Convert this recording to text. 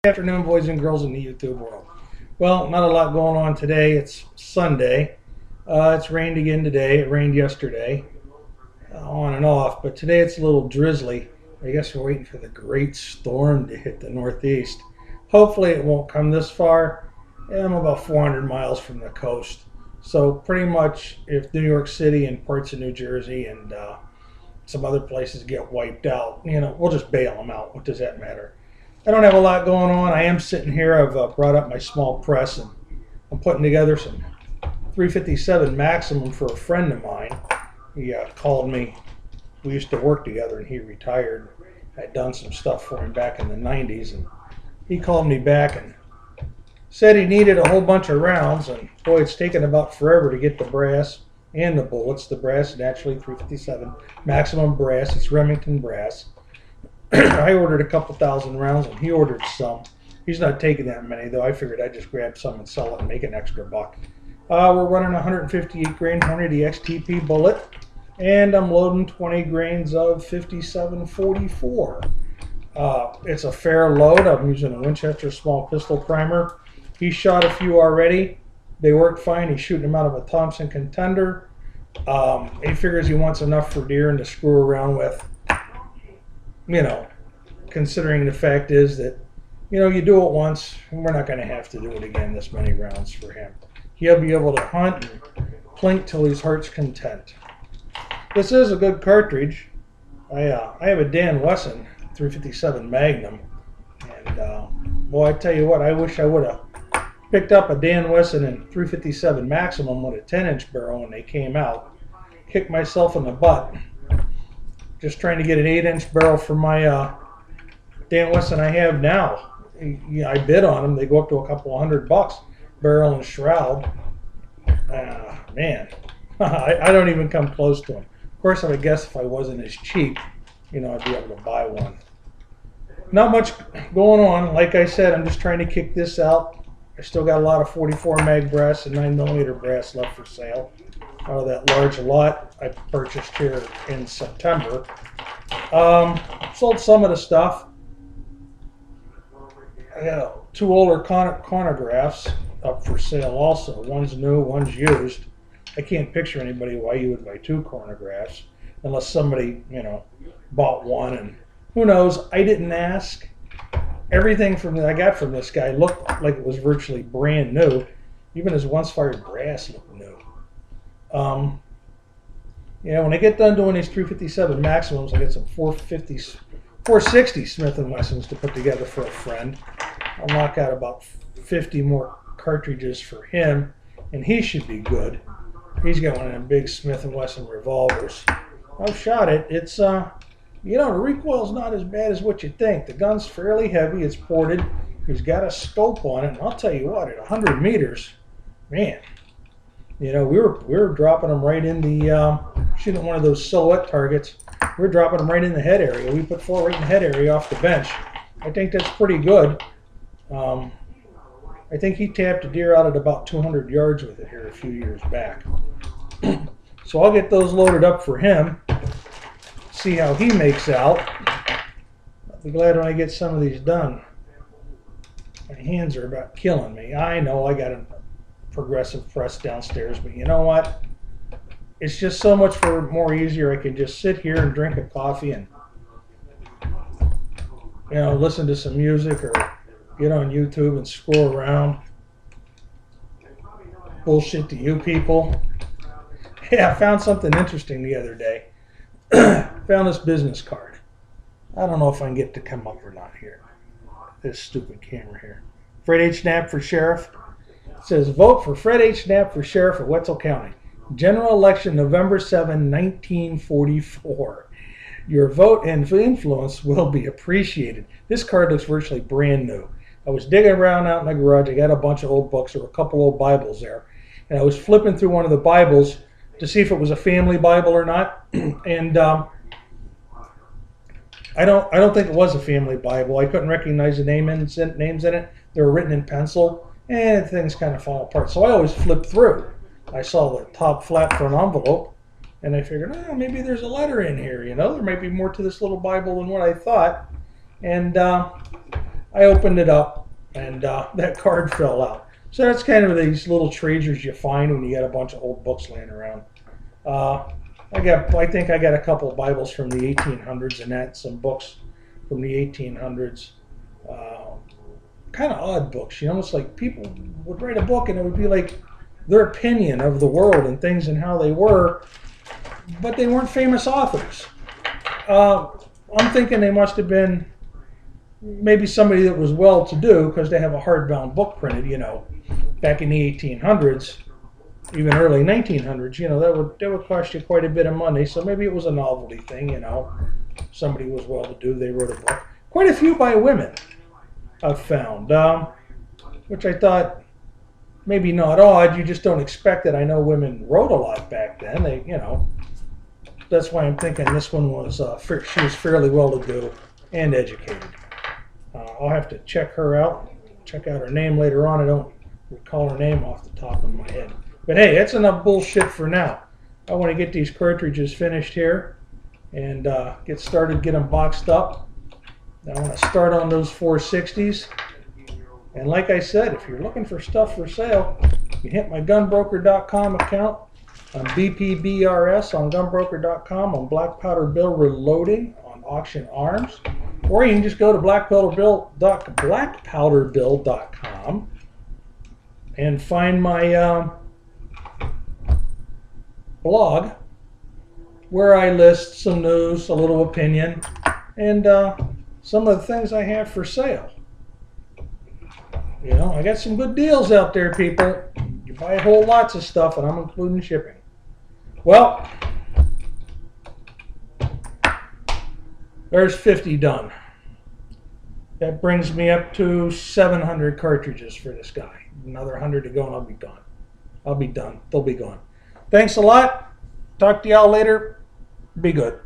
Good afternoon, boys and girls in the YouTube world. Well, not a lot going on today. It's Sunday. It's rained again today. It rained yesterday, on and off, but today it's a little drizzly. I guess we're waiting for the great storm to hit the Northeast. Hopefully it won't come this far. I'm about 400 miles from the coast. So pretty much if New York City and parts of New Jersey and some other places get wiped out, we'll just bail them out. What does that matter? I don't have a lot going on. I am sitting here. I've brought up my small press and I'm putting together some 357 Maximum for a friend of mine. He called me. We used to work together and he retired. I'd done some stuff for him back in the 90s and he called me back and said he needed a whole bunch of rounds, and boy, it's taken about forever to get the brass and the bullets. The brass is actually 357 Maximum brass. It's Remington brass. I ordered a couple thousand rounds and he ordered some. He's not taking that many though. I figured I'd just grab some and sell it and make an extra buck. We're running 158 grain Hornady XTP bullet and I'm loading 20 grains of 5744. It's a fair load. I'm using a Winchester small pistol primer. He shot a few already. They worked fine. He's shooting them out of a Thompson Contender. He figures he wants enough for deer and to screw around with. Considering the fact is that, you do it once, and we're not going to have to do it again, this many rounds for him. He'll be able to hunt and plink till his heart's content. This is a good cartridge. I have a Dan Wesson 357 Magnum, and boy, I tell you what, I wish I would have picked up a Dan Wesson and 357 Maximum with a 10-inch barrel when they came out. Kicked myself in the butt. Just trying to get an 8-inch barrel for my Dan Wesson I have now. I bid on them. They go up to a couple of $100, barrel and shroud. Man, I don't even come close to them. Of course, I would guess if I wasn't as cheap, I'd be able to buy one. Not much going on. Like I said, I'm just trying to kick this out. I still got a lot of 44 mag brass and 9mm brass left for sale. Out of that large lot I purchased here in September. Sold some of the stuff. I got 2 older chronographs up for sale also. One's new, one's used. I can't picture anybody why you would buy 2 chronographs unless somebody, bought one, and who knows, I didn't ask. Everything that I got from this guy looked like it was virtually brand new. Even his once-fired brass looked new. When I get done doing these 357 Maximums, I get some 460 Smith & Wessons to put together for a friend. I'll knock out about 50 more cartridges for him, and he should be good. He's got one of them big Smith & Wesson revolvers. I've shot it. It's, the recoil's not as bad as what you think. The gun's fairly heavy. It's ported. He's got a scope on it, and I'll tell you what, at 100 meters, man, we were dropping them right in the, shooting one of those silhouette targets. We're dropping them right in the head area. We put 4 right in the head area off the bench. I think that's pretty good. I think he tapped a deer out at about 200 yards with it here a few years back. So I'll get those loaded up for him. See how he makes out. I'll be glad when I get some of these done. My hands are about killing me. I know I got a progressive press downstairs, but you know what? It's just so much more easier. I can just sit here and drink a coffee and listen to some music or get on YouTube and scroll around. Bullshit to you people. Yeah, I found something interesting the other day. Found this business card. I don't know if I can get it to come up or not here. This stupid camera here. Fred H. Knapp for sheriff. It says, vote for Fred H. Knapp for sheriff of Wetzel County. General election November 7, 1944. Your vote and influence will be appreciated. This card looks virtually brand new. I was digging around out in my garage. I got a bunch of old books. There were a couple old Bibles there. And I was flipping through one of the Bibles to see if it was a family Bible or not. And I don't think it was a family Bible. I couldn't recognize the names in it. They were written in pencil. And things kind of fall apart. So I always flip through. I saw the top flat front envelope, and I figured, maybe there's a letter in here. There might be more to this little Bible than what I thought. And I opened it up, and that card fell out. So that's kind of these little treasures you find when you got a bunch of old books laying around. I think I got a couple of Bibles from the 1800s and that, some books from the 1800s. Kind of odd books, It's like people would write a book and it would be like their opinion of the world and things and how they were, but they weren't famous authors. I'm thinking they must have been maybe somebody that was well-to-do because they have a hardbound book printed, back in the 1800s, even early 1900s, that would cost you quite a bit of money. So maybe it was a novelty thing, Somebody was well-to-do, they wrote a book. Quite a few by women I've found, which I thought maybe not odd. You just don't expect it. I know women wrote a lot back then. That's why I'm thinking this one was, she was fairly well-to-do and educated. I'll have to check her out, check out her name later on. I don't recall her name off the top of my head. But hey, that's enough bullshit for now. I want to get these cartridges finished here and get started, get them boxed up. I want to start on those 460s. And like I said, if you're looking for stuff for sale, you hit my gunbroker.com account. On BPBRS on gunbroker.com, on Black Powder Bill Reloading, on Auction Arms. Or you can just go to blackpowderbill.com and find my blog where I list some news, a little opinion, and some of the things I have for sale. I got some good deals out there, people. You buy whole lots of stuff, and I'm including shipping. Well, there's 50 done. That brings me up to 700 cartridges for this guy. Another 100 to go, and I'll be gone. I'll be done. They'll be gone. Thanks a lot. Talk to y'all later. Be good.